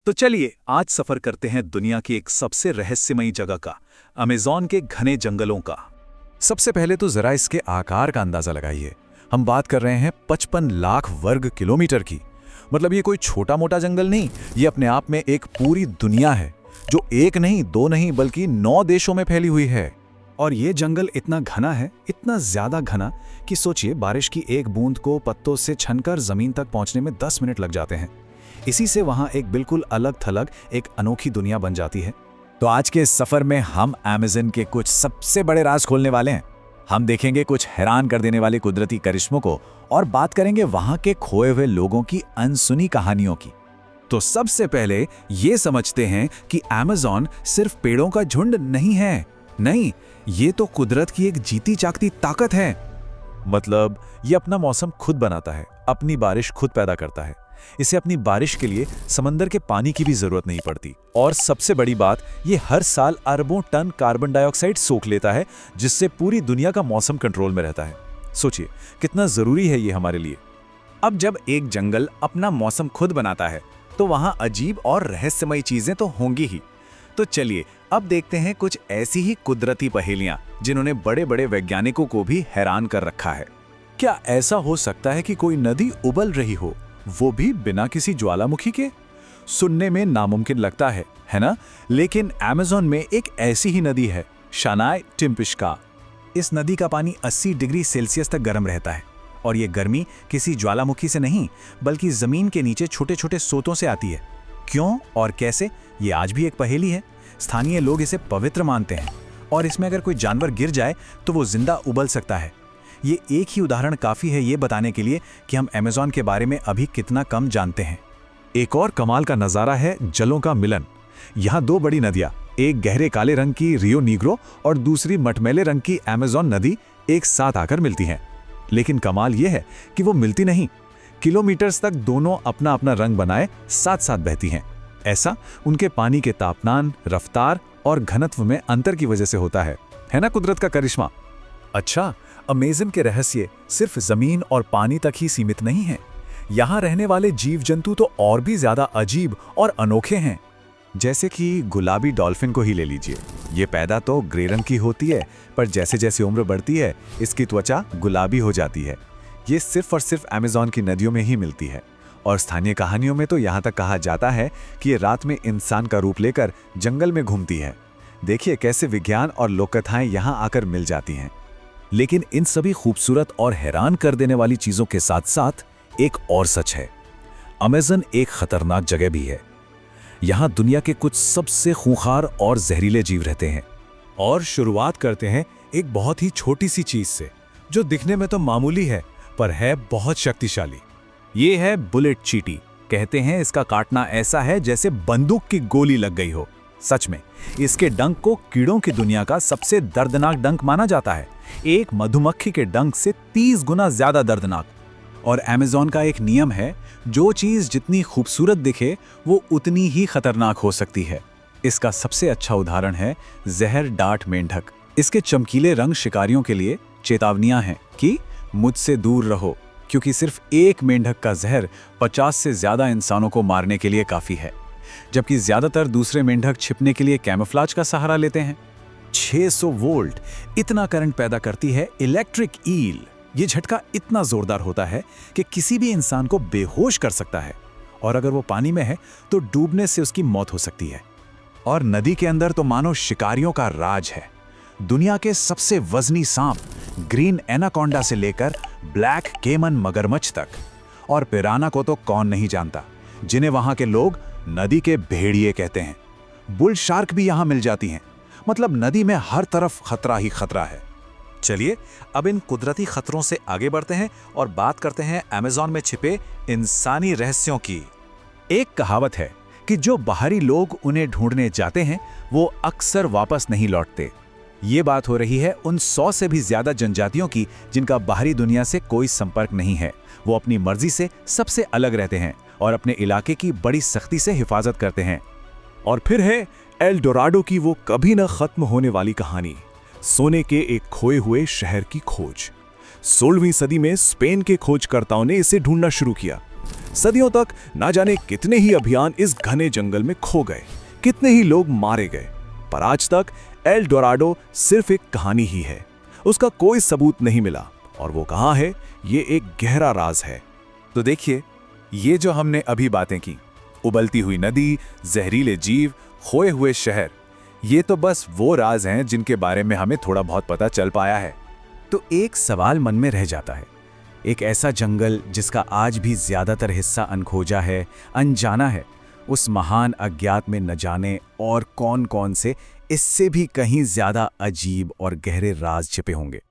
तो चलिए आज सफर करते हैं दुनिया की एक सबसे रहस्यमयी जगह का, अमेज़न के घने जंगलों का। सबसे पहले तो जरा इसके आकार का अंदाजा लगाइए। हम बात कर रहे हैं 55 लाख वर्ग किलोमीटर की। मतलब ये कोई छोटा मोटा जंगल नहीं, ये अपने आप में एक पूरी दुनिया है जो एक नहीं, दो नहीं, बल्कि 9 देशों में फैली हुई है। और ये जंगल इतना घना है, इतना ज्यादा घना कि सोचिए बारिश की एक बूंद को पत्तों से छनकर जमीन तक पहुंचने में 10 मिनट लग जाते हैं। इसी से वहां एक बिल्कुल अलग थलग एक अनोखी दुनिया बन जाती है। तो आज के इस सफर में हम अमेज़न के कुछ सबसे बड़े राज खोलने वाले हैं। हम देखेंगे कुछ हैरान कर देने वाले कुदरती करिश्मों को और बात करेंगे वहां के खोए हुए लोगों की अनसुनी कहानियों की। तो सबसे पहले ये समझते हैं कि अमेज़न सिर्फ पेड़ों का झुंड नहीं है। नहीं, ये तो कुदरत की एक जीती जागती ताकत है। मतलब ये अपना मौसम खुद बनाता है, अपनी बारिश खुद पैदा करता है। इसे अपनी बारिश के लिए समंदर के पानी की भी जरूरत नहीं पड़ती। और सबसे बड़ी बात, ये हर साल अरबों टन कार्बन डाइऑक्साइड सोख लेता है, जिससे पूरी दुनिया का मौसम कंट्रोल में रहता है। सोचिए कितना जरूरी है ये हमारे लिए। अब जब एक जंगल अपना मौसम खुद बनाता है तो वहां अजीब और रहस्यमयी चीजें तो होंगी ही। तो चलिए अब देखते हैं कुछ ऐसी ही कुदरती पहेलियां जिन्होंने बड़े बड़े वैज्ञानिकों को भी हैरान कर रखा है। क्या ऐसा हो सकता है कि कोई नदी उबल रही हो, वो भी बिना किसी ज्वालामुखी के? सुनने में नामुमकिन लगता है ना? लेकिन अमेज़न में एक ऐसी ही नदी है, शानाई टिम्पिश्का। इस नदी का पानी 80 डिग्री सेल्सियस तक गर्म रहता है और ये गर्मी किसी ज्वालामुखी से नहीं बल्कि जमीन के नीचे छोटे छोटे सोतों से आती है। क्यों और कैसे, ये आज भी एक पहेली है। स्थानीय लोग इसे पवित्र मानते हैं और इसमें अगर कोई जानवर गिर जाए तो वो जिंदा उबल सकता है। ये एक ही उदाहरण काफी है ये बताने के लिए कि हम अमेज़न के बारे में अभी कितना कम जानते हैं। एक और कमाल का नजारा है जलों का मिलन। यहाँ 2 बड़ी नदियाँ, एक गहरे काले रंग की रियो नीग्रो और दूसरी मटमैले रंग की अमेज़न नदी एक साथ आकर मिलती हैं। लेकिन कमाल यह है कि वो मिलती नहीं, किलोमीटर्स तक दोनों अपना अपना रंग बनाए साथ साथ बहती हैं। ऐसा उनके पानी के तापमान, रफ्तार और घनत्व में अंतर की वजह से होता है ना कुदरत का करिश्मा। अच्छा, अमेज़न के रहस्य सिर्फ जमीन और पानी तक ही सीमित नहीं है। यहाँ रहने वाले जीव जंतु तो और भी ज्यादा अजीब और अनोखे हैं। जैसे कि गुलाबी डॉल्फिन को ही ले लीजिए। ये पैदा तो ग्रे रंग की होती है, पर जैसे जैसे उम्र बढ़ती है इसकी त्वचा गुलाबी हो जाती है। ये सिर्फ और सिर्फ अमेज़न की नदियों में ही मिलती है। और स्थानीय कहानियों में तो यहाँ तक कहा जाता है कि ये रात में इंसान का रूप लेकर जंगल में घूमती है। देखिए कैसे विज्ञान और लोक कथाएं यहाँ आकर मिल जाती हैं। लेकिन इन सभी खूबसूरत और हैरान कर देने वाली चीजों के साथ साथ एक और सच है। अमेज़न एक खतरनाक जगह भी है। यहाँ दुनिया के कुछ सबसे खूंखार और जहरीले जीव रहते हैं। और शुरुआत करते हैं एक बहुत ही छोटी सी चीज से, जो दिखने में तो मामूली है पर है बहुत शक्तिशाली। ये है बुलेट चींटी। कहते हैं इसका काटना ऐसा है जैसे बंदूक की गोली लग गई हो। सच में इसके डंक को कीड़ों की दुनिया का सबसे दर्दनाक डंक माना जाता है, एक मधुमक्खी के डंक से 30 गुना ज्यादा दर्दनाक। और अमेज़न का एक नियम है, जो चीज जितनी खूबसूरत दिखे वो उतनी ही खतरनाक हो सकती है। इसका सबसे अच्छा उदाहरण है जहर डार्ट मेंढक। इसके चमकीले रंग शिकारियों के लिए चेतावनियां हैं कि मुझसे दूर रहो, क्योंकि सिर्फ एक मेंढक का जहर 50 से ज्यादा इंसानों को मारने के लिए काफी है। जबकि ज्यादातर दूसरे मेंढक छिपने के लिए कैमोफ्लेज का सहारा लेते हैं। 600 वोल्ट इतना करंट पैदा करती है इलेक्ट्रिक ईल। ये झटका इतना जोरदार होता है कि किसी भी इंसान को बेहोश कर सकता है, और अगर वो पानी में है तो डूबने से उसकी मौत हो सकती है। और नदी के अंदर तो मानो शिकारियों का राज है। दुनिया के सबसे वजनी सांप ग्रीन एनाकोंडा से लेकर ब्लैक केमन मगरमच्छ तक, और पिराना को तो कौन नहीं जानता, जिन्हें वहां के लोग नदी के भेड़िए कहते हैं। बुल शार्क भी यहां मिल जाती हैं। मतलब नदी में हर तरफ खतरा ही खतरा है। चलिए अब इन कुदरती खतरों से आगे बढ़ते हैं और बात करते हैं अमेज़न में छिपे इंसानी रहस्यों की। एक कहावत है कि जो बाहरी लोग उन्हें ढूंढने जाते हैं वो अक्सर वापस नहीं लौटते। ये बात हो रही है उन 100 से भी ज्यादा जनजातियों की जिनका बाहरी दुनिया से कोई संपर्क नहीं है। वो अपनी मर्जी से सबसे अलग रहते हैं और अपने इलाके की बड़ी सख्ती से हिफाजत करते हैं। और फिर है एल डोराडो की वो कभी न खत्म होने वाली कहानी, सोने के एक खोए हुए शहर की खोज। 16वीं सदी में स्पेन के खोजकर्ताओं ने इसे ढूंढना शुरू किया। सदियों तक ना जाने कितने ही अभियान इस घने जंगल में खो गए, कितने ही लोग मारे गए, पर आज तक एल डोराडो सिर्फ एक कहानी ही है। उसका कोई सबूत नहीं मिला, और वो कहाँ है, ये एक गहरा राज है। तो देखिए, ये जो हमने अभी बातें की, उबलती हुई नदी, जहरीले जीव, खोए हुए शहर, ये तो बस वो राज हैं जिनके बारे में हमें थोड़ा बहुत पता चल पाया है। तो एक सवाल मन में रह जाता है, एक ऐसा जंगल जिसका आज भी ज्यादातर हिस्सा अनखोजा है, अनजाना है, उस महान अज्ञात में न जाने और कौन कौन से इससे भी कहीं ज्यादा अजीब और गहरे राज छिपे होंगे।